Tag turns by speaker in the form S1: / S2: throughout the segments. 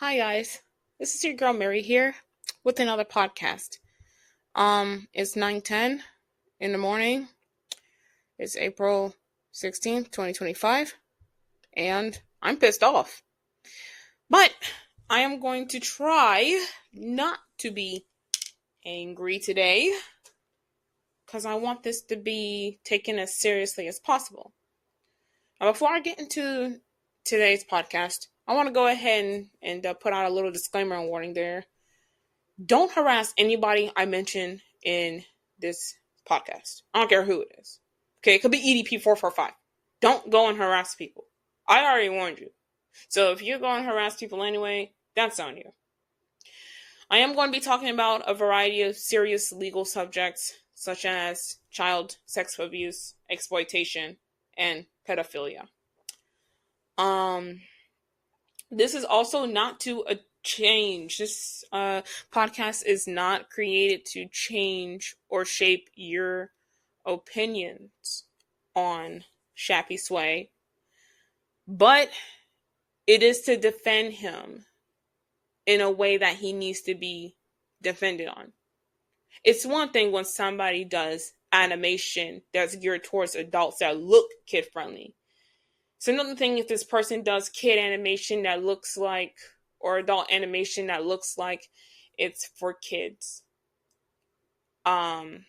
S1: Hi guys, this is your girl Mary here with another podcast. It's 9:10 in the morning. It's April 16th, 2025, and I'm pissed off. But I am going to try not to be angry today because I want this to be taken as seriously as possible. Now, before I get into today's podcast, I want to go ahead and put out a little disclaimer and warning there. Don't harass anybody I mention in this podcast. I don't care who it is. Okay, it could be EDP445. Don't go and harass people. I already warned you. So if you're going to harass people anyway, that's on you. I am going to be talking about a variety of serious legal subjects, such as child sex abuse, exploitation, and pedophilia. This is also not to change. This podcast is not created to change or shape your opinions on Shappysway, but it is to defend him in a way that he needs to be defended on. It's one thing when somebody does animation that's geared towards adults that look kid-friendly. It's another thing if this person does kid animation that looks like, or adult animation that looks like it's for kids. And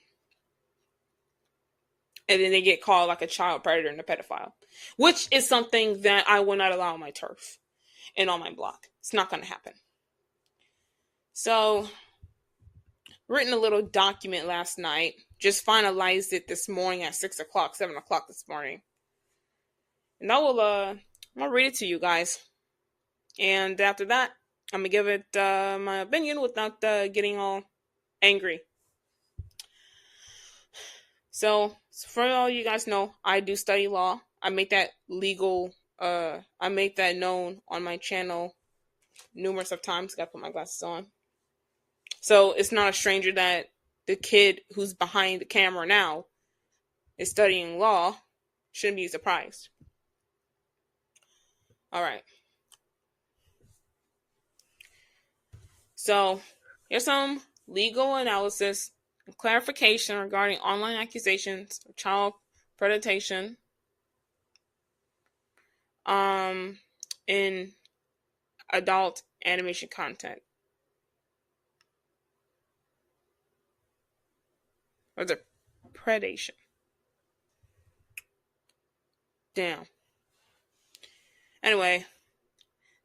S1: then they get called like a child predator and a pedophile, which is something that I will not allow on my turf and on my blog. It's not going to happen. So, written a little document last night, just finalized it this morning at 7 o'clock this morning. And I'm gonna read it to you guys. And after that, I'm gonna give it my opinion without getting all angry. So, for all you guys know, I do study law. I make that I make that known on my channel numerous of times. Gotta put my glasses on. So, it's not a stranger that the kid who's behind the camera now is studying law. Shouldn't be surprised. Alright. So, here's some legal analysis and clarification regarding online accusations of child predation in adult animation content. Or the predation. Damn. Anyway,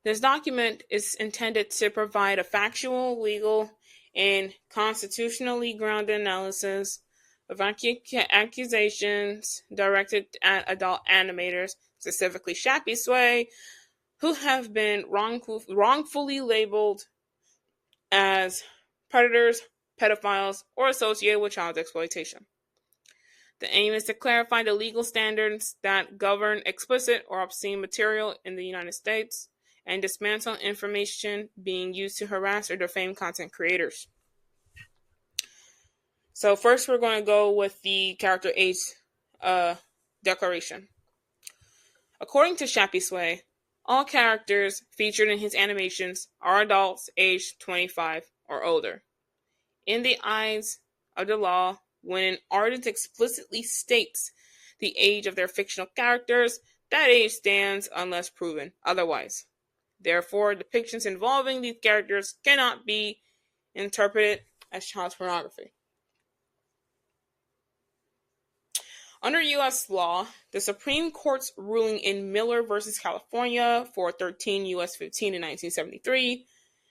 S1: this document is intended to provide a factual, legal, and constitutionally grounded analysis of accusations directed at adult animators, specifically Shappysway, who have been wrongfully labeled as predators, pedophiles, or associated with child exploitation. The aim is to clarify the legal standards that govern explicit or obscene material in the United States and dismantle information being used to harass or defame content creators. So first we're going to go with the character age declaration. According to Shappysway, all characters featured in his animations are adults aged 25 or older. In the eyes of the law, when an artist explicitly states the age of their fictional characters, that age stands unless proven otherwise. Therefore, depictions involving these characters cannot be interpreted as child pornography. Under U.S. law, the Supreme Court's ruling in Miller v. California 413 U.S. 15 in 1973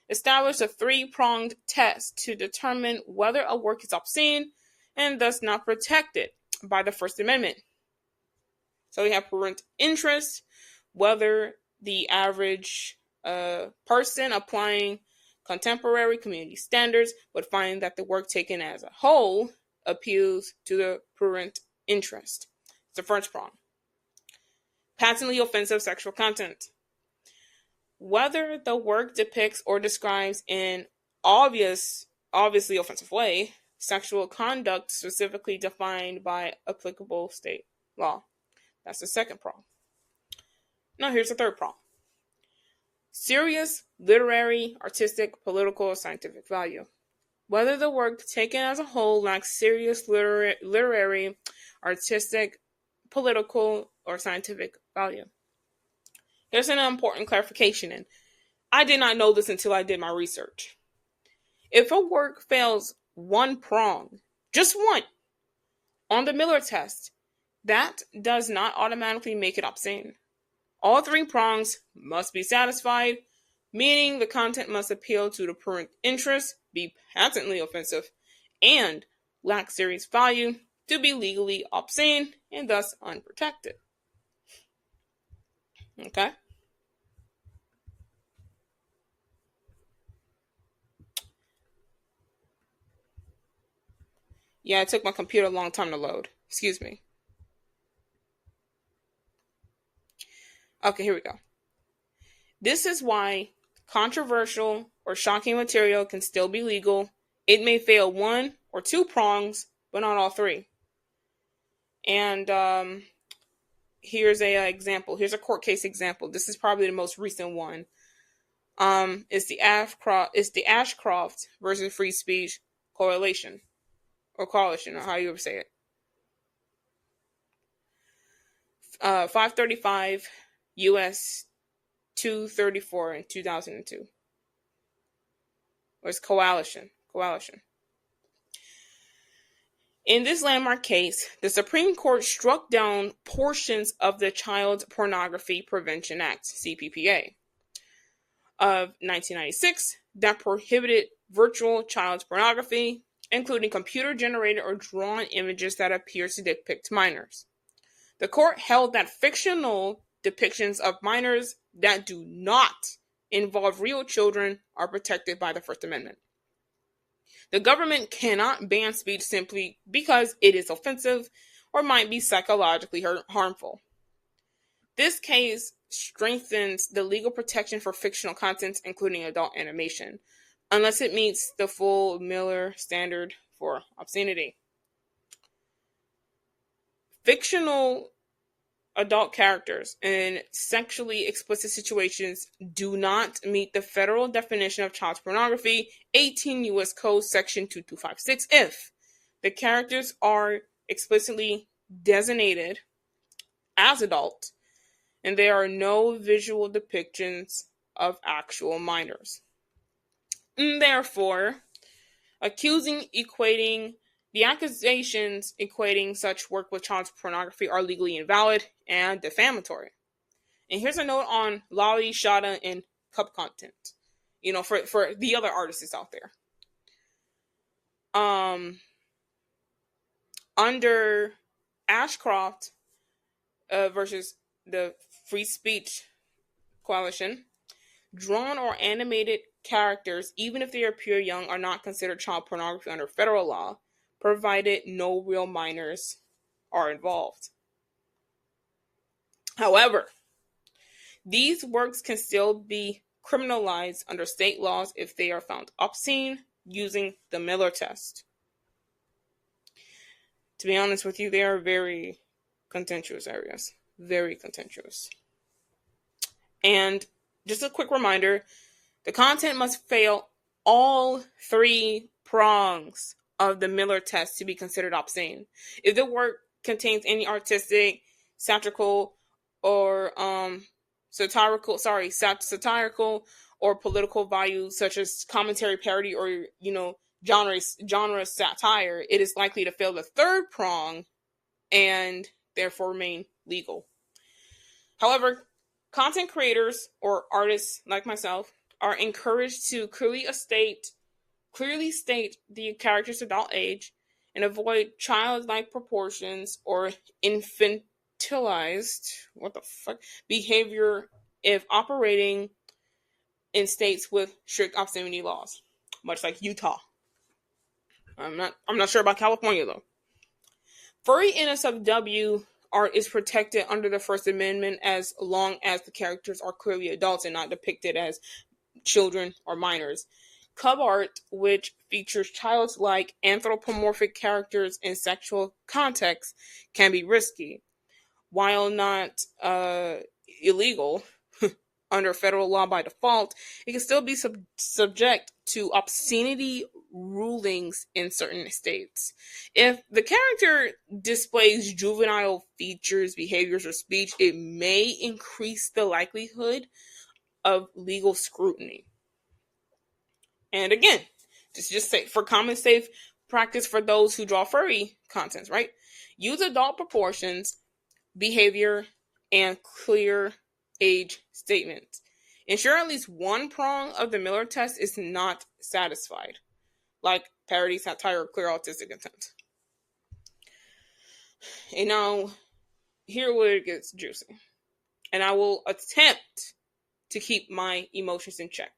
S1: established a three-pronged test to determine whether a work is obscene and thus not protected by the First Amendment. So we have parent interest, whether the average person applying contemporary community standards would find that the work taken as a whole appeals to the parent interest. It's the first prong. Patently offensive sexual content. Whether the work depicts or describes in obviously offensive way sexual conduct specifically defined by applicable state law. That's the second prong. Now here's the third prong. serious literary, artistic, political, or scientific value. Whether the work taken as a whole lacks serious literary, artistic, political, or scientific value. Here's an important clarification, and I did not know this until I did my research. If a work fails one prong, just one, on the Miller test, that does not automatically make it obscene. All three prongs must be satisfied, meaning the content must appeal to the parent interest, be patently offensive, and lack serious value to be legally obscene and thus unprotected. Okay? Yeah, it took my computer a long time to load. Excuse me. Okay, here we go. This is why controversial or shocking material can still be legal. It may fail one or two prongs, but not all three. And here's a example. Here's a court case example. This is probably the most recent one. It's the Ashcroft versus Free Speech Coalition, or how you ever say it. 535 U.S. 234 in 2002. Or it's coalition. In this landmark case, the Supreme Court struck down portions of the Child Pornography Prevention Act, CPPA, of 1996 that prohibited virtual child pornography, including computer-generated or drawn images that appear to depict minors. The court held that fictional depictions of minors that do not involve real children are protected by the First Amendment. The government cannot ban speech simply because it is offensive or might be psychologically harmful. This case strengthens the legal protection for fictional content, including adult animation, unless it meets the full Miller standard for obscenity. Fictional adult characters in sexually explicit situations do not meet the federal definition of child pornography, 18 U.S. Code Section 2256, if the characters are explicitly designated as adult and there are no visual depictions of actual minors. And therefore, the accusations equating such work with child pornography are legally invalid and defamatory. And here's a note on Lolly, Shada, and Cup content. For the other artists out there. Under Ashcroft versus the Free Speech Coalition, drawn or animated characters, even if they appear young, are not considered child pornography under federal law, provided no real minors are involved. However, these works can still be criminalized under state laws if they are found obscene using the Miller test. To be honest with you, they are very contentious areas. Very contentious. And just a quick reminder, the content must fail all three prongs of the Miller test to be considered obscene. If the work contains any artistic, satirical, or satirical or political value, such as commentary, parody, or genre satire, it is likely to fail the third prong and therefore remain legal. However, content creators or artists like myself are encouraged to clearly state the character's adult age and avoid childlike proportions or infantilized behavior if operating in states with strict obscenity laws, much like Utah. I'm not sure about California though. Furry NSFW art is protected under the First Amendment as long as the characters are clearly adults and not depicted as children or minors. Cub art, which features childlike anthropomorphic characters in sexual context, can be risky. While not illegal, under federal law by default, it can still be subject to obscenity rulings in certain states. If the character displays juvenile features, behaviors, or speech, it may increase the likelihood of legal scrutiny. And again, just say for common safe practice for those who draw furry contents, right? Use adult proportions, behavior, and clear age statements. Ensure at least one prong of the Miller test is not satisfied, like parody, satire, or clear autistic intent. And now, here where it gets juicy. And I will attempt to keep my emotions in check.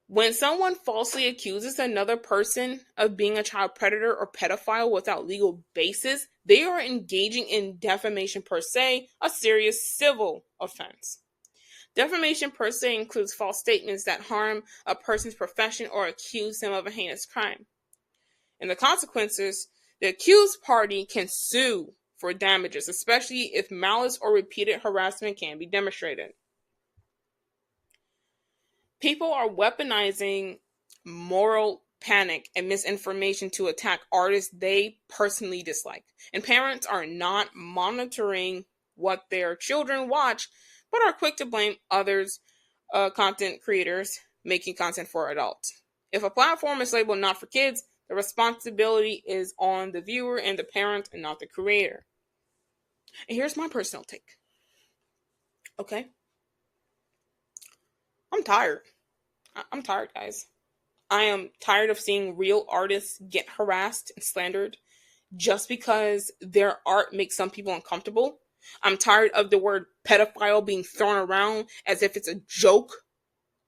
S1: When someone falsely accuses another person of being a child predator or pedophile without legal basis, they are engaging in defamation per se, a serious civil offense. Defamation per se includes false statements that harm a person's profession or accuse them of a heinous crime. And the consequences, the accused party can sue for damages, especially if malice or repeated harassment can be demonstrated. People are weaponizing moral panic and misinformation to attack artists they personally dislike. And parents are not monitoring what their children watch, but are quick to blame others, content creators, making content for adults. If a platform is labeled not for kids, the responsibility is on the viewer and the parent and not the creator. And here's my personal take. Okay? I'm tired. I'm tired, guys. I am tired of seeing real artists get harassed and slandered just because their art makes some people uncomfortable. I'm tired of the word pedophile being thrown around as if it's a joke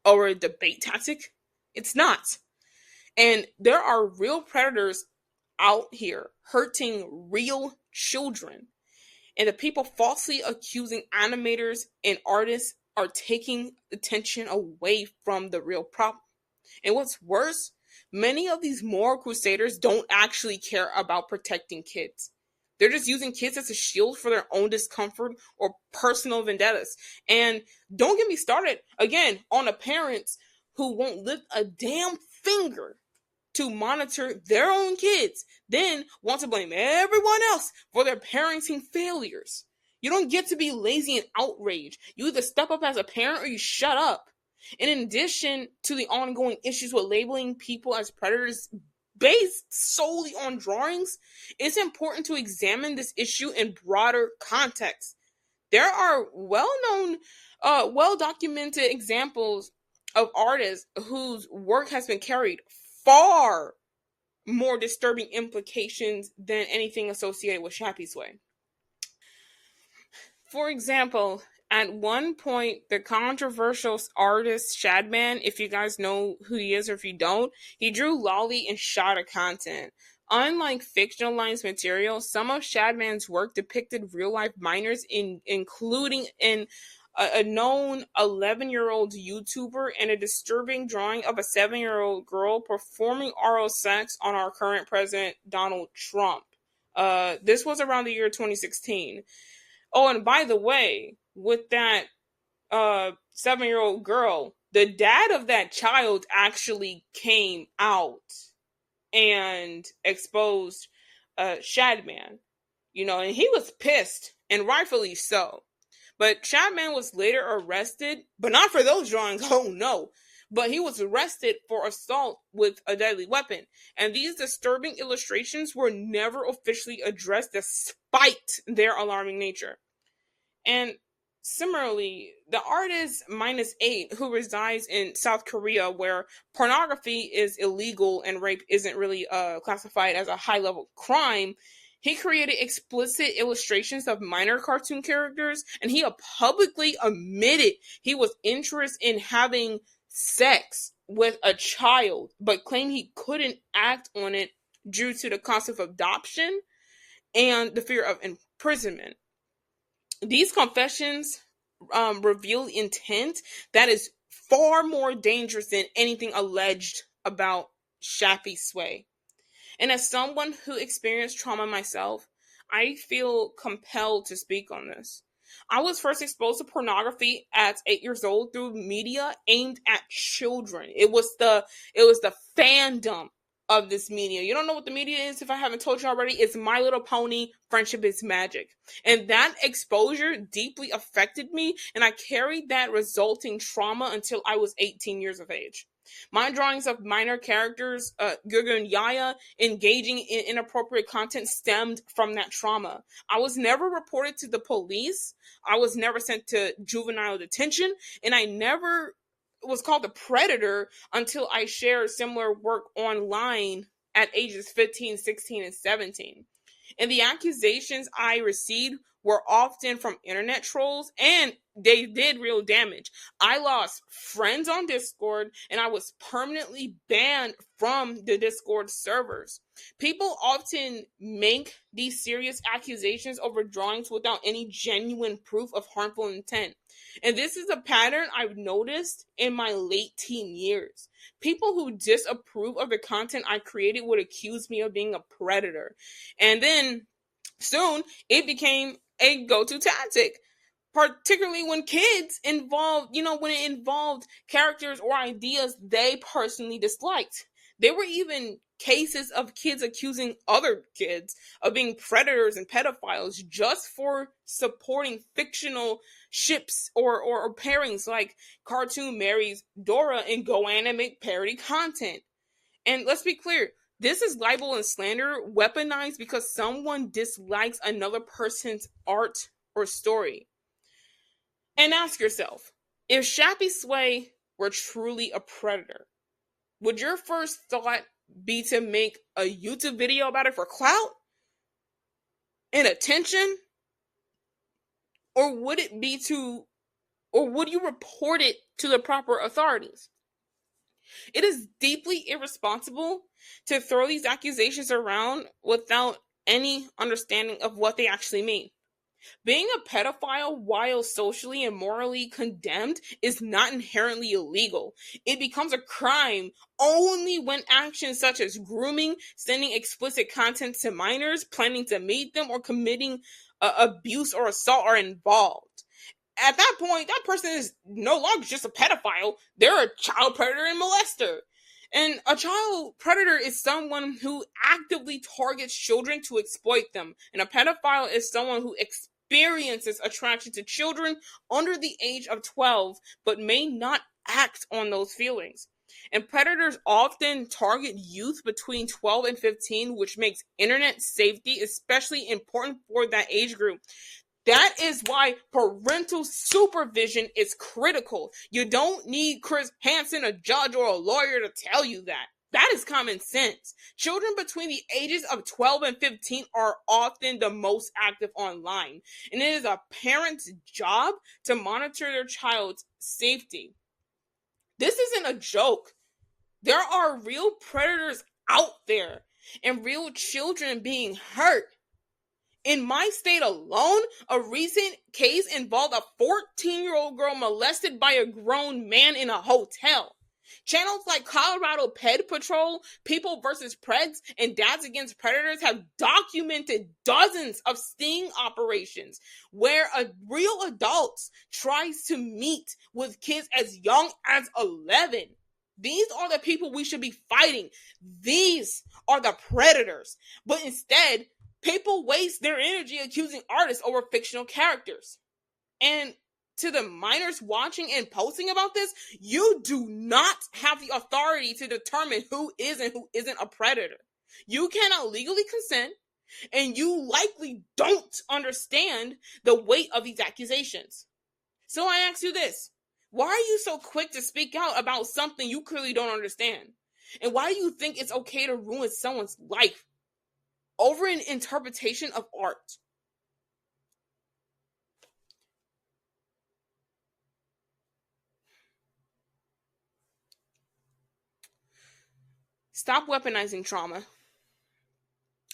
S1: or a debate tactic. It's not. And there are real predators out here hurting real children. And the people falsely accusing animators and artists are taking attention away from the real problem. And what's worse, many of these moral crusaders don't actually care about protecting kids. They're just using kids as a shield for their own discomfort or personal vendettas. And don't get me started, again, on the parents who won't lift a damn finger to monitor their own kids, then want to blame everyone else for their parenting failures. You don't get to be lazy and outraged. You either step up as a parent or you shut up. And in addition to the ongoing issues with labeling people as predators based solely on drawings, it's important to examine this issue in broader context. There are well-known, well-documented examples of artists whose work has been carried far more disturbing implications than anything associated with Shappysway. For example, at one point, the controversial artist Shadman, if you guys know who he is or if you don't, he drew lolly and shada content. Unlike fictionalized material, some of Shadman's work depicted real-life minors, including a known 11-year-old YouTuber and a disturbing drawing of a 7-year-old girl performing oral sex on our current president, Donald Trump. This was around the year 2016. Oh, and by the way, with that 7-year-old girl, the dad of that child actually came out and exposed Shadman, and he was pissed, and rightfully so. But Shadman was later arrested, but not for those drawings, oh no. But he was arrested for assault with a deadly weapon. And these disturbing illustrations were never officially addressed despite their alarming nature. And similarly, the artist -8, who resides in South Korea, where pornography is illegal and rape isn't really classified as a high-level crime, he created explicit illustrations of minor cartoon characters, and he publicly admitted he was interested in having sex with a child, but claimed he couldn't act on it due to the concept of adoption and the fear of imprisonment. These confessions reveal intent that is far more dangerous than anything alleged about Shappysway. And as someone who experienced trauma myself, I feel compelled to speak on this. I was first exposed to pornography at 8 years old through media aimed at children. It was the fandom of this media. You don't know what the media is if I haven't told you already. It's My Little Pony, Friendship is Magic. And that exposure deeply affected me, and I carried that resulting trauma until I was 18 years of age. My drawings of minor characters, Gugu and Yaya, engaging in inappropriate content stemmed from that trauma. I was never reported to the police. I was never sent to juvenile detention, and I never was called a predator until I shared similar work online at ages 15, 16, and 17. And the accusations I received were often from internet trolls, and they did real damage. I lost friends on Discord, and I was permanently banned from the Discord servers. People often make these serious accusations over drawings without any genuine proof of harmful intent. And this is a pattern I've noticed in my late teen years. People who disapprove of the content I created would accuse me of being a predator. And then soon it became a go-to tactic, particularly when kids involved, when it involved characters or ideas they personally disliked. There were even cases of kids accusing other kids of being predators and pedophiles just for supporting fictional ships or pairings like Cartoon Mary's Dora and Go Animate parody content. And let's be clear, this is libel and slander weaponized because someone dislikes another person's art or story. And ask yourself, if Shappysway were truly a predator, would your first thought be to make a YouTube video about it for clout and attention? Or would you report it to the proper authorities? It is deeply irresponsible to throw these accusations around without any understanding of what they actually mean. Being a pedophile, while socially and morally condemned, is not inherently illegal. It becomes a crime only when actions such as grooming, sending explicit content to minors, planning to meet them, or committing abuse or assault are involved. At that point, that person is no longer just a pedophile. They're a child predator and molester. And a child predator is someone who actively targets children to exploit them. And a pedophile is someone who experiences attraction to children under the age of 12, but may not act on those feelings. And predators often target youth between 12 and 15, which makes internet safety especially important for that age group. That is why parental supervision is critical. You don't need Chris Hansen, a judge, or a lawyer to tell you that. That is common sense. Children between the ages of 12 and 15 are often the most active online, and it is a parent's job to monitor their child's safety. This isn't a joke. There are real predators out there and real children being hurt. In my state alone, a recent case involved a 14-year-old girl molested by a grown man in a hotel. Channels like Colorado Ped Patrol, People vs. Preds, and Dads Against Predators have documented dozens of sting operations where a real adult tries to meet with kids as young as 11. These are the people we should be fighting. These are the predators. But instead, people waste their energy accusing artists over fictional characters. And to the minors watching and posting about this, you do not have the authority to determine who is and who isn't a predator. You cannot legally consent, and you likely don't understand the weight of these accusations. So I ask you this. Why are you so quick to speak out about something you clearly don't understand? And why do you think it's okay to ruin someone's life over an interpretation of art? Stop weaponizing trauma.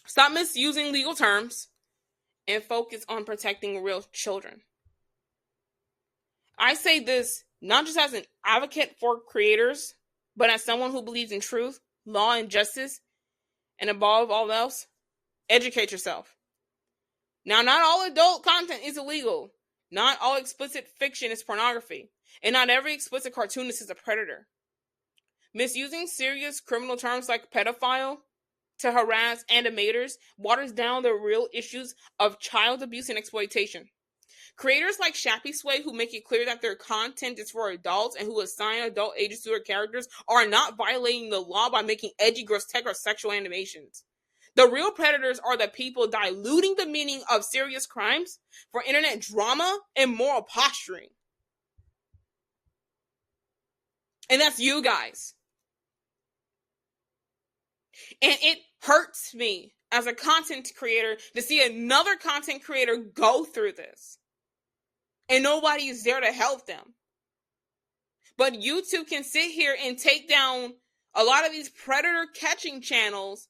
S1: Stop misusing legal terms and focus on protecting real children. I say this not just as an advocate for creators, but as someone who believes in truth, law, and justice, and above all else, educate yourself. Now, not all adult content is illegal, Not all explicit fiction is pornography, and not every explicit cartoonist is a predator. Misusing serious criminal terms like pedophile to harass animators waters down the real issues of child abuse and exploitation. Creators like Shappysway, who make it clear that their content is for adults and who assign adult ages to their characters, are not violating the law by making edgy, grotesque, or sexual animations. The real predators are the people diluting the meaning of serious crimes for internet drama and moral posturing. And that's you guys. And it hurts me as a content creator to see another content creator go through this. And nobody is there to help them. But YouTube can sit here and take down a lot of these predator catching channels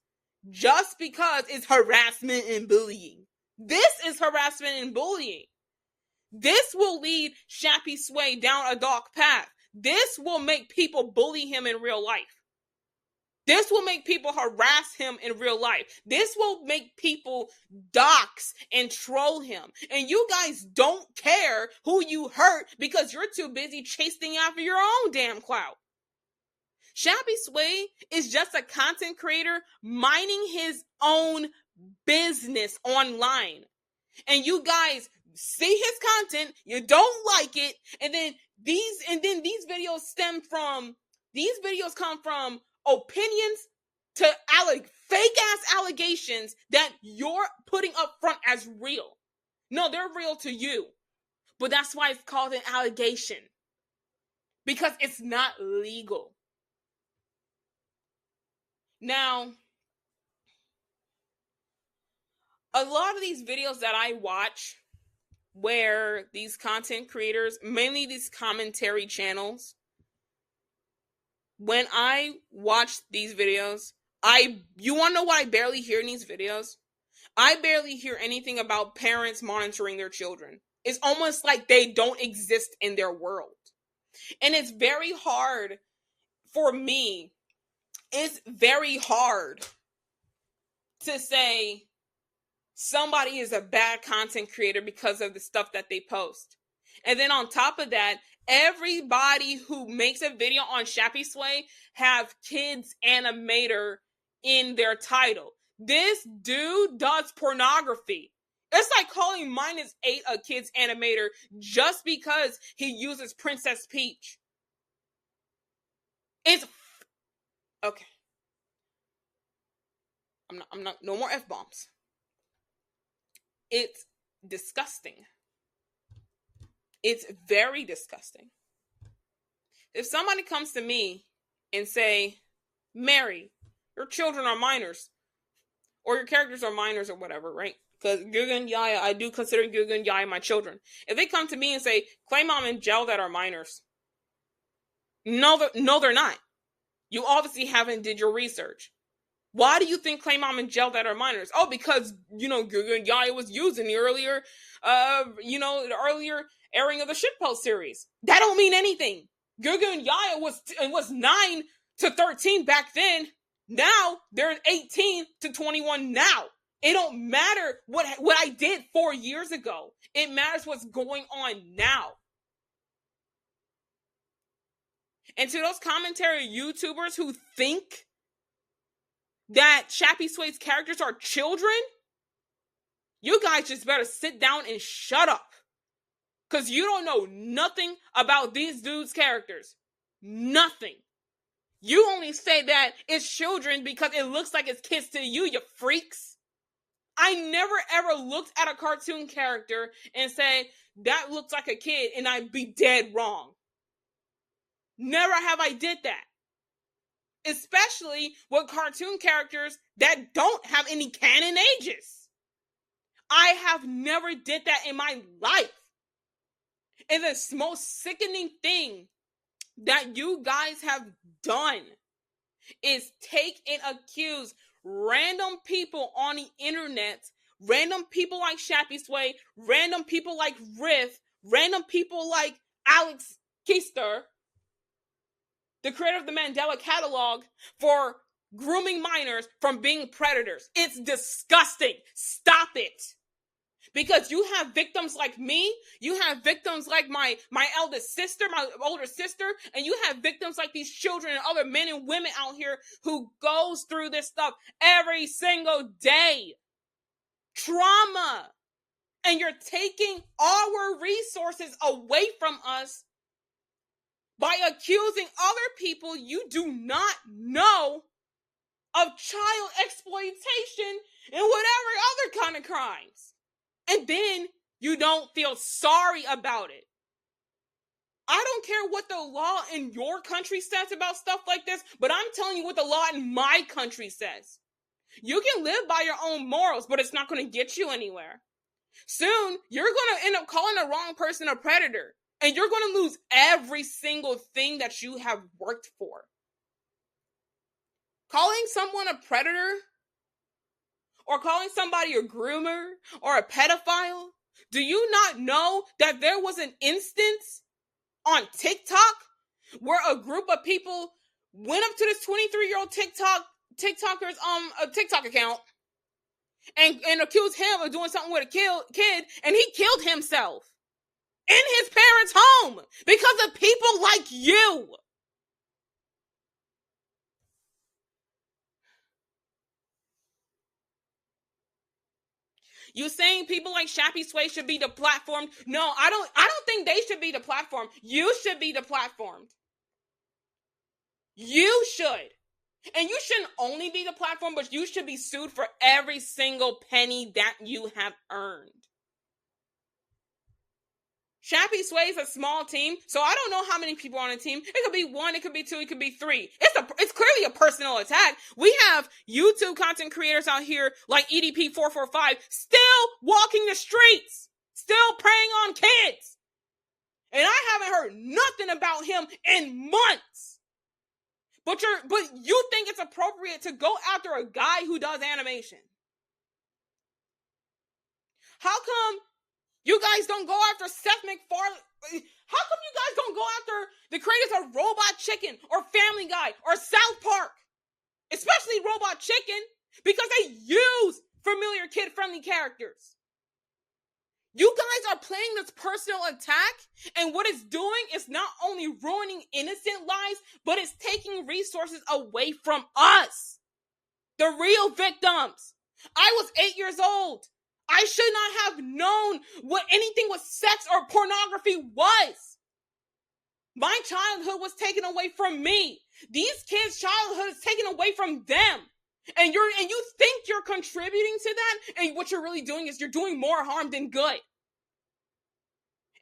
S1: just because it's harassment and bullying. This is harassment and bullying. This will lead Shappysway down a dark path. This will make people bully him in real life. This will make people harass him in real life. This will make people dox and troll him. And you guys don't care who you hurt because you're too busy chasing after your own damn clout. Shappysway is just a content creator minding his own business online. And you guys see his content, you don't like it, and then these videos come from opinions to fake ass allegations that you're putting up front as real. No, they're real to you. But that's why it's called an allegation. Because it's not legal. Now, a lot of these videos that I watch where these content creators, mainly these commentary channels, when I watch these videos, you want to know what I barely hear in these videos? I barely hear anything about parents monitoring their children. It's almost like they don't exist in their world. And it's very hard for me. It's very hard to say somebody is a bad content creator because of the stuff that they post. And then on top of that, everybody who makes a video on Shappysway have kids animator in their title. This dude does pornography. It's like calling -8 a kid's animator just because he uses Princess Peach. It's okay. I'm not, no more F-bombs. It's disgusting. It's very disgusting. If somebody comes to me and say, Mary, your children are minors, or your characters are minors or whatever, right? Because Guga and Yaya, I do consider Guga and Yaya my children. If they come to me and say, Clay Mom and Gel that are minors, no, they're not. You obviously haven't did your research. Why do you think Clay Mom and Gel that are minors? Oh, because, Guga and Yaya was used in the earlier, the earlier airing of the shitpost series. That don't mean anything. Guga and Yaya was 9 to 13 back then. Now they're 18 to 21 now. It don't matter what I did 4 years ago. It matters what's going on now. And to those commentary YouTubers who think that Shappysway's characters are children, you guys just better sit down and shut up. Because you don't know nothing about these dudes' characters. Nothing. You only say that it's children because it looks like it's kids to you, you freaks. I never ever looked at a cartoon character and say, that looks like a kid, and I'd be dead wrong. Never have I did that. Especially with cartoon characters that don't have any canon ages. I have never did that in my life. And the most sickening thing that you guys have done is take and accuse random people on the internet, random people like Shappysway, random people like Riff, random people like Alex Keister, the creator of the Mandela Catalog, for grooming minors from being predators. It's disgusting. Stop it. Because you have victims like me, you have victims like my eldest sister, my older sister, and you have victims like these children and other men and women out here who goes through this stuff every single day. Trauma. And you're taking our resources away from us by accusing other people you do not know of child exploitation and whatever other kind of crimes. And then you don't feel sorry about it. I don't care what the law in your country says about stuff like this, but I'm telling you what the law in my country says. You can live by your own morals, but it's not going to get you anywhere. Soon, you're going to end up calling the wrong person a predator, and you're going to lose every single thing that you have worked for. Calling someone a predator, or calling somebody a groomer, or a pedophile, do you not know that there was an instance on TikTok where a group of people went up to this 23-year-old TikToker's TikTok account and accused him of doing something with a kid, and he killed himself in his parents' home because of people like you. You saying people like Shappysway should be deplatformed? No, I don't think they should be deplatformed. You should be deplatformed. You should. And you shouldn't only be the platform, but you should be sued for every single penny that you have earned. Shappysway is a small team, so I don't know how many people are on a team. It could be 1, it could be 2, it could be 3. It's clearly a personal attack. We have YouTube content creators out here like EDP445 still walking the streets, still preying on kids. And I haven't heard nothing about him in months. But you think it's appropriate to go after a guy who does animation? How come you guys don't go after Seth MacFarlane? How come you guys don't go after the creators of Robot Chicken or Family Guy or South Park? Especially Robot Chicken, because they use familiar kid-friendly characters. You guys are playing this personal attack, and what it's doing is not only ruining innocent lives, but it's taking resources away from us, the real victims. I was 8 years old. I should not have known what anything with sex or pornography was. My childhood was taken away from me. These kids' childhood is taken away from them. And you think you're contributing to that, and what you're really doing is you're doing more harm than good.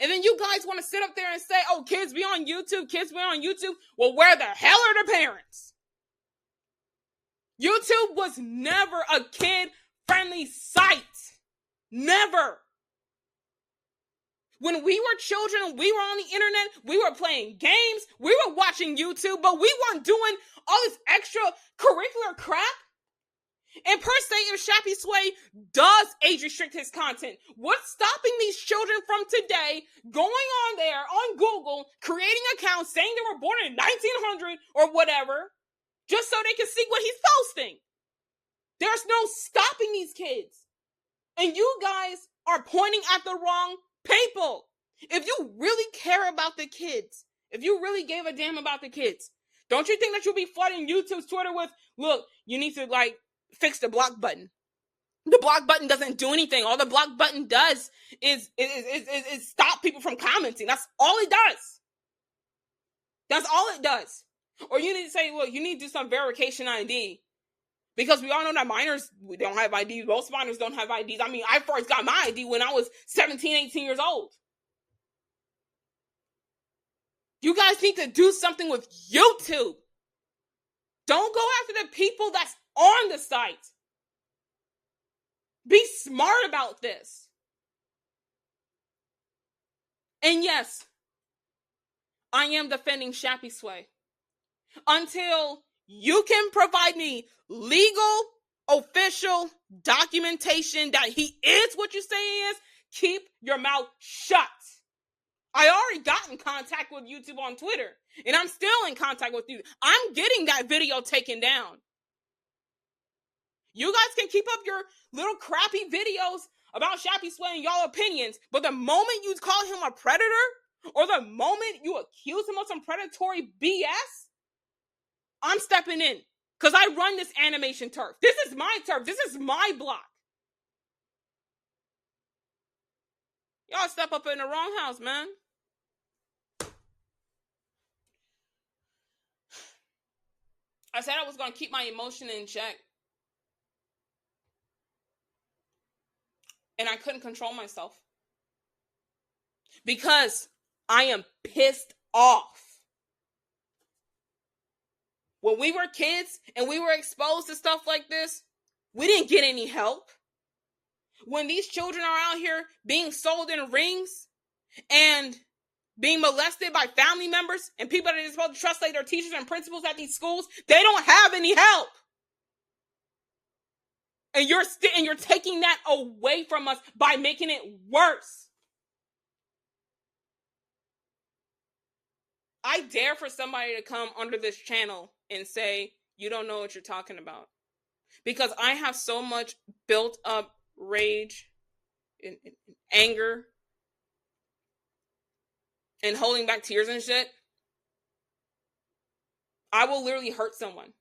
S1: And then you guys want to sit up there and say, oh, kids be on YouTube. Well, where the hell are the parents? YouTube was never a kid-friendly site. Never. When we were children and we were on the internet, we were playing games, we were watching YouTube, but we weren't doing all this extra curricular crap. And per se, if Shappysway does age restrict his content, what's stopping these children from today going on there on Google, creating accounts saying they were born in 1900 or whatever, just so they can see what he's posting? There's no stopping these kids. And you guys are pointing at the wrong people. If you really care about the kids, if you really gave a damn about the kids, don't you think that you'll be flooding YouTube's Twitter with, look, you need to fix the block button. The block button doesn't do anything. All the block button does is stop people from commenting. That's all it does. That's all it does. Or you need to say, well, you need to do some verification ID. Because we all know that minors don't have IDs. Most minors don't have IDs. I mean, I first got my ID when I was 17, 18 years old. You guys need to do something with YouTube. Don't go after the people that's on the site. Be smart about this. And yes, I am defending Shappysway until you can provide me legal, official documentation that he is what you say he is. Keep your mouth shut. I already got in contact with YouTube on Twitter, and I'm still in contact with you. I'm getting that video taken down. You guys can keep up your little crappy videos about Shappysway and y'all opinions, but the moment you call him a predator, or the moment you accuse him of some predatory BS, I'm stepping in. Because I run this animation turf. This is my turf. This is my block. Y'all step up in the wrong house, man. I said I was going to keep my emotion in check. And I couldn't control myself. Because I am pissed off. When we were kids and we were exposed to stuff like this, we didn't get any help. When these children are out here being sold in rings and being molested by family members and people that are supposed to trust like their teachers and principals at these schools, they don't have any help. And you're taking that away from us by making it worse. I dare for somebody to come under this channel and say, you don't know what you're talking about. Because I have so much built up rage and anger and holding back tears and shit. I will literally hurt someone.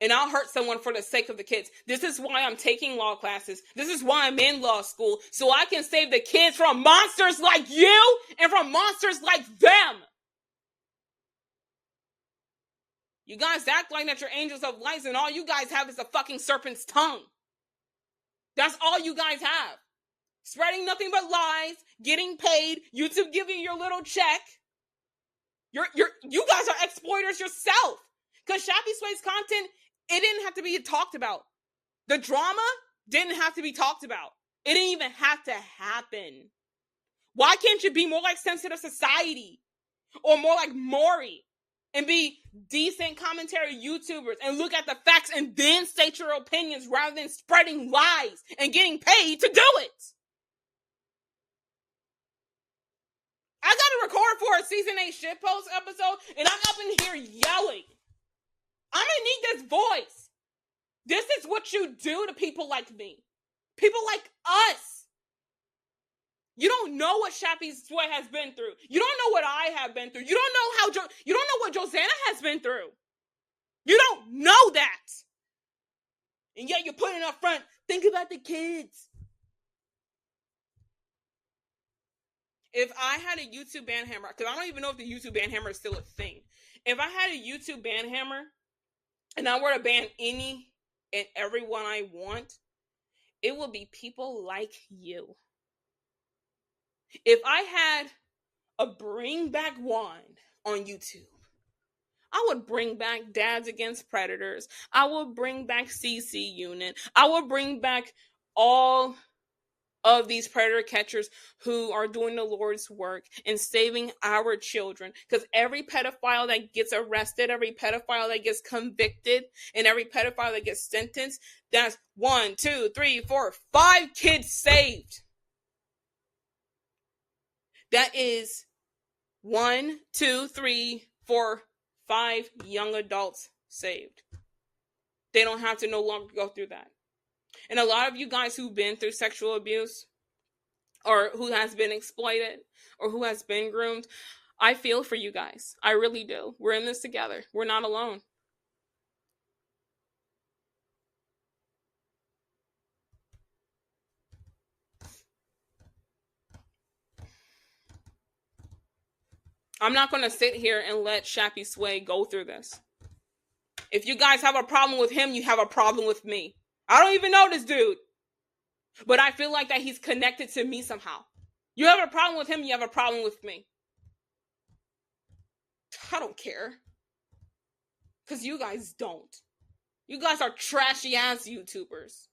S1: And I'll hurt someone for the sake of the kids. This is why I'm taking law classes. This is why I'm in law school. So I can save the kids from monsters like you and from monsters like them. You guys act like that you're angels of light and all you guys have is a fucking serpent's tongue. That's all you guys have. Spreading nothing but lies, getting paid, YouTube giving you your little check. You guys are exploiters yourself. Because Shappysway's content, it didn't have to be talked about. The drama didn't have to be talked about. It didn't even have to happen. Why can't you be more like Sensitive Society? Or more like Maury? And be decent commentary YouTubers and look at the facts and then state your opinions rather than spreading lies and getting paid to do it. I got to record for a season 8 shitpost episode and I'm up in here yelling. I'm going to need this voice. This is what you do to people like me. People like us. You don't know what Shappysway has been through. You don't know what I have been through. You don't know what Josanna has been through. You don't know that. And yet you're putting up front, think about the kids. If I had a YouTube ban hammer, because I don't even know if the YouTube ban hammer is still a thing. If I had a YouTube ban hammer and I were to ban any and everyone I want, it would be people like you. If I had a bring back wand on YouTube, I would bring back Dads Against Predators. I would bring back CC Unit. I would bring back all of these predator catchers who are doing the Lord's work and saving our children. Because every pedophile that gets arrested, every pedophile that gets convicted, and every pedophile that gets sentenced, that's 1, 2, 3, 4, 5 kids saved. That is 1, 2, 3, 4, 5 young adults saved. They don't have to no longer go through that. And a lot of you guys who've been through sexual abuse or who has been exploited or who has been groomed, I feel for you guys. I really do. We're in this together. We're not alone. I'm not going to sit here and let Shappysway go through this. If you guys have a problem with him, you have a problem with me. I don't even know this dude. But I feel like that he's connected to me somehow. You have a problem with him, you have a problem with me. I don't care. Because you guys don't. You guys are trashy ass YouTubers.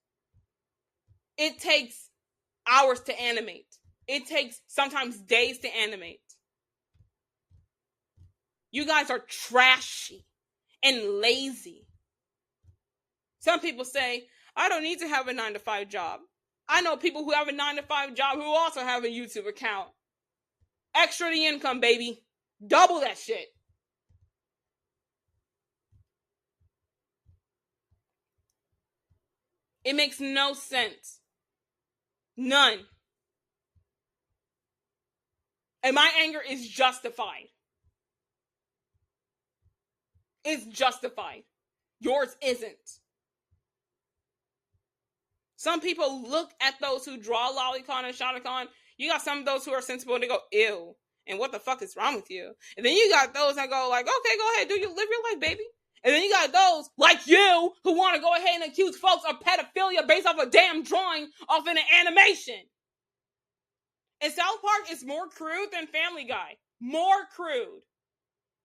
S1: It takes hours to animate. It takes sometimes days to animate. You guys are trashy and lazy. Some people say, I don't need to have a 9-to-5 job. I know people who have a 9-to-5 job who also have a YouTube account. Extra the income, baby. Double that shit. It makes no sense None. And my anger is justified. It's justified. Yours isn't. Some people look at those who draw lolicon and shotacon. You got some of those who are sensible and they go, ew. And what the fuck is wrong with you? And then you got those that go like, okay, go ahead, live your life, baby. And then you got those like you who want to go ahead and accuse folks of pedophilia based off a damn drawing off in an animation. And South Park is more crude than Family Guy. More crude.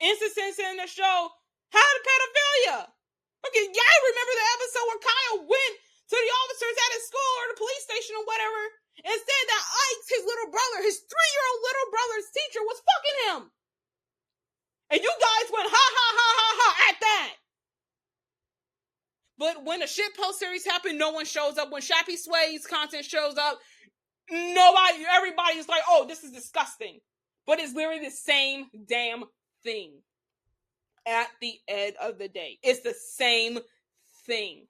S1: Instances in the show had a pedophilia. Okay, yeah, I remember the episode where Kyle went to the officers at his school or the police station or whatever and said that Ike, his little brother, his 3-year-old little brother's teacher was fucking him. And you guys went ha ha ha ha ha at that. But when the shitpost series happened, no one shows up. When Shappysway's content shows up, everybody's like, oh, this is disgusting. But it's literally the same damn thing. At the end of the day, it's the same thing.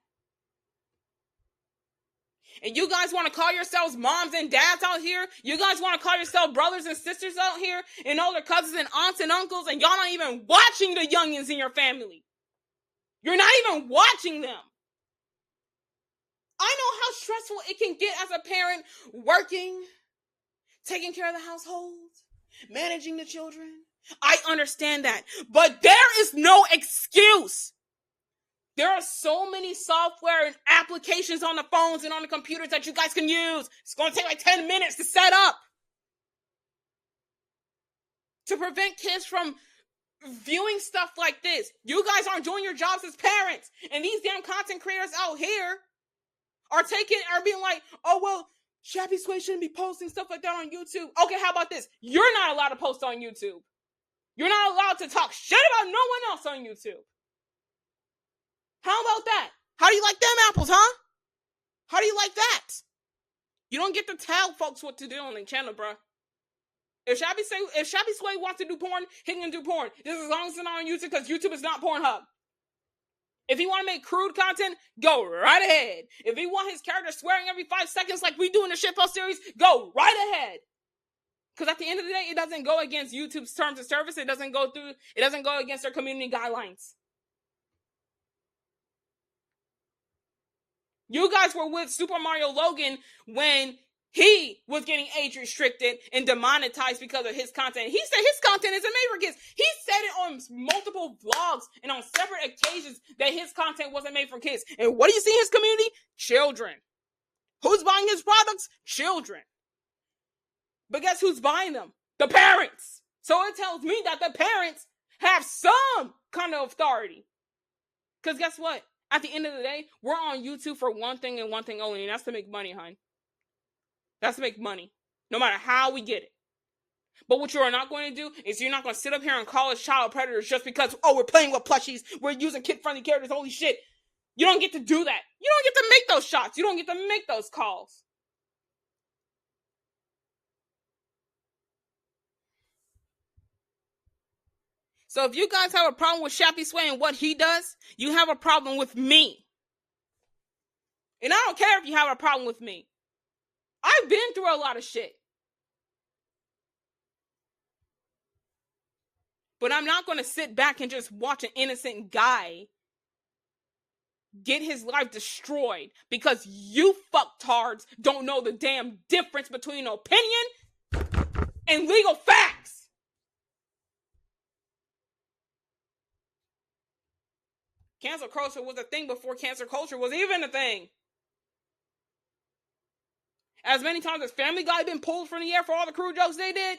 S1: And you guys want to call yourselves moms and dads out here? You guys want to call yourselves brothers and sisters out here? And older cousins and aunts and uncles? And y'all not even watching the youngins in your family. You're not even watching them. I know how stressful it can get as a parent, working, taking care of the household, managing the children. I understand that. But there is no excuse. There are so many software and applications on the phones and on the computers that you guys can use. It's going to take like 10 minutes to set up. To prevent kids from viewing stuff like this. You guys aren't doing your jobs as parents. And these damn content creators out here are being like, oh, well, Shappysway shouldn't be posting stuff like that on YouTube. Okay, how about this? You're not allowed to post on YouTube. You're not allowed to talk shit about no one else on YouTube. How about that? How do you like them apples, huh? How do you like that? You don't get to tell folks what to do on the channel, bro. If Shappysway wants to do porn, he can do porn. Just as long as it's not on YouTube, because YouTube is not Pornhub. If he want to make crude content, go right ahead. If he want his character swearing every 5 seconds like we do in the shitpost series, go right ahead. Because at the end of the day, it doesn't go against YouTube's terms of service. It doesn't go against their community guidelines. You guys were with Super Mario Logan when he was getting age restricted and demonetized because of his content. He said his content isn't made for kids. He said it on multiple vlogs and on separate occasions that his content wasn't made for kids. And what do you see in his community? Children. Who's buying his products? Children. But guess who's buying them? The parents. So it tells me that the parents have some kind of authority. Because guess what? At the end of the day, we're on YouTube for one thing and one thing only, and that's to make money, hon. That's to make money. No matter how we get it. But what you are not going to do is you're not going to sit up here and call us child predators just because, oh, we're playing with plushies, we're using kid-friendly characters, holy shit. You don't get to do that. You don't get to make those shots. You don't get to make those calls. So if you guys have a problem with Shappysway and what he does, you have a problem with me. And I don't care if you have a problem with me. I've been through a lot of shit. But I'm not going to sit back and just watch an innocent guy get his life destroyed because you fucktards don't know the damn difference between opinion and legal facts. Cancel culture was a thing before cancel culture was even a thing. As many times as Family Guy been pulled from the air for all the crude jokes they did.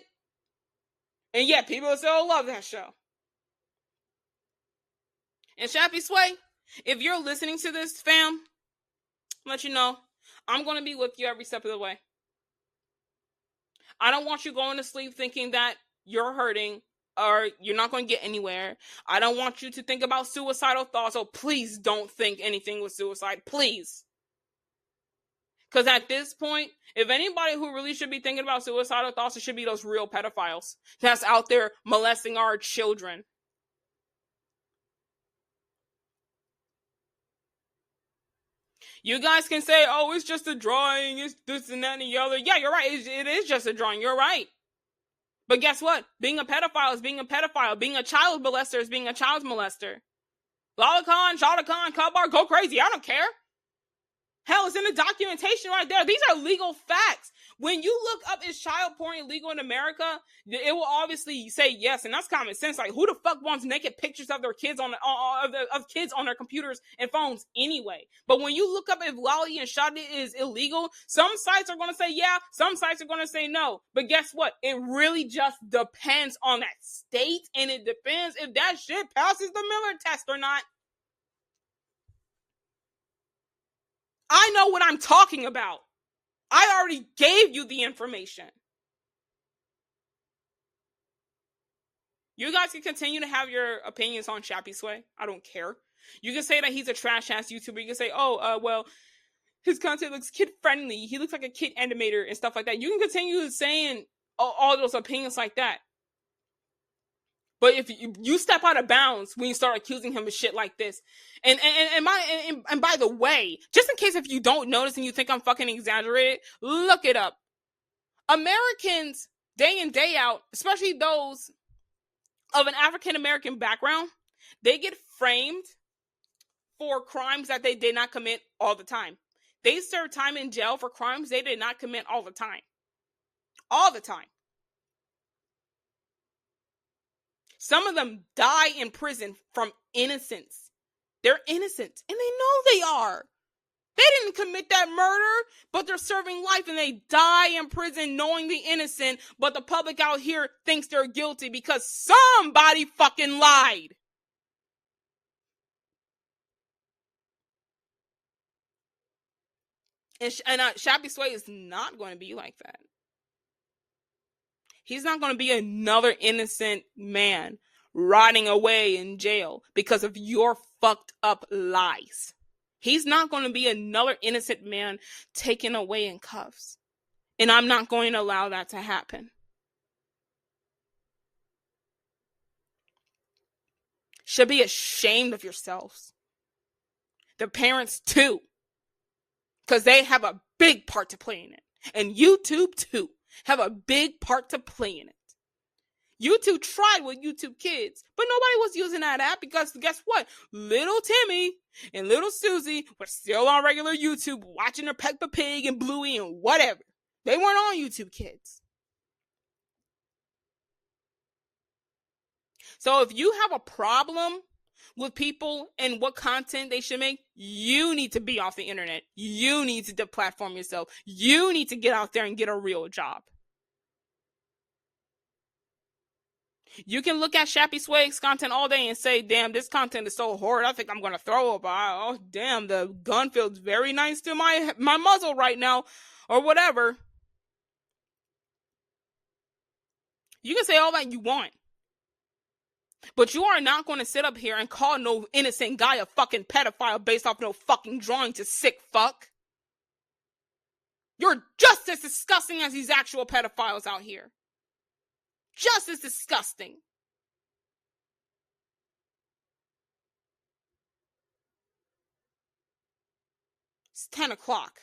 S1: And yet people still love that show. And Shappysway, if you're listening to this, fam, I'll let you know, I'm going to be with you every step of the way. I don't want you going to sleep thinking that you're hurting or you're not going to get anywhere. I don't want you to think about suicidal thoughts. So please don't think anything with suicide. Please. Because at this point, if anybody who really should be thinking about suicidal thoughts, it should be those real pedophiles that's out there molesting our children. You guys can say, oh, it's just a drawing, it's this and that and the other. Yeah, you're right. It is just a drawing. You're right. But guess what? Being a pedophile is being a pedophile. Being a child molester is being a child molester. Lolicon, Shadakon, Kabar, go crazy. I don't care. Hell, it's in the documentation right there. These are legal facts. When you look up, is child porn illegal in America? It will obviously say yes, and that's common sense. Like, who the fuck wants naked pictures of their kids of kids on their computers and phones anyway? But when you look up if Lolly and Shadi is illegal, some sites are going to say yeah, some sites are going to say no. But guess what? It really just depends on that state, and it depends if that shit passes the Miller test or not. I know what I'm talking about. I already gave you the information. You guys can continue to have your opinions on Shappysway. I don't care. You can say that he's a trash-ass YouTuber. You can say, well, his content looks kid-friendly. He looks like a kid animator and stuff like that. You can continue saying all those opinions like that. But if you step out of bounds when you start accusing him of shit like this, and by the way, just in case if you don't notice and you think I'm fucking exaggerated, look it up. Americans, day in, day out, especially those of an African American background, they get framed for crimes that they did not commit all the time. They serve time in jail for crimes they did not commit all the time. All the time. Some of them die in prison from innocence. They're innocent, and they know they are. They didn't commit that murder, but they're serving life, and they die in prison knowing they're innocent, but the public out here thinks they're guilty because somebody fucking lied. And Shappysway is not going to be like that. He's not going to be another innocent man rotting away in jail because of your fucked up lies. He's not going to be another innocent man taken away in cuffs. And I'm not going to allow that to happen. Should be ashamed of yourselves. The parents too. Because they have a big part to play in it. And YouTube too have a big part to play in it. YouTube tried with YouTube Kids, but nobody was using that app because guess what? Little Timmy and little Susie were still on regular YouTube watching their Peppa Pig and Bluey and whatever. They weren't on YouTube Kids. So if you have a problem with people and what content they should make, you need to be off the internet. You need to deplatform yourself. You need to get out there and get a real job. You can look at Shappysway's content all day and say, damn, this content is so horrid, I think I'm going to throw up. Oh, damn, the gun feels very nice to my muzzle right now, or whatever. You can say all that you want. But you are not going to sit up here and call no innocent guy a fucking pedophile based off no fucking drawing, to sick fuck. You're just as disgusting as these actual pedophiles out here. Just as disgusting. It's 10 o'clock.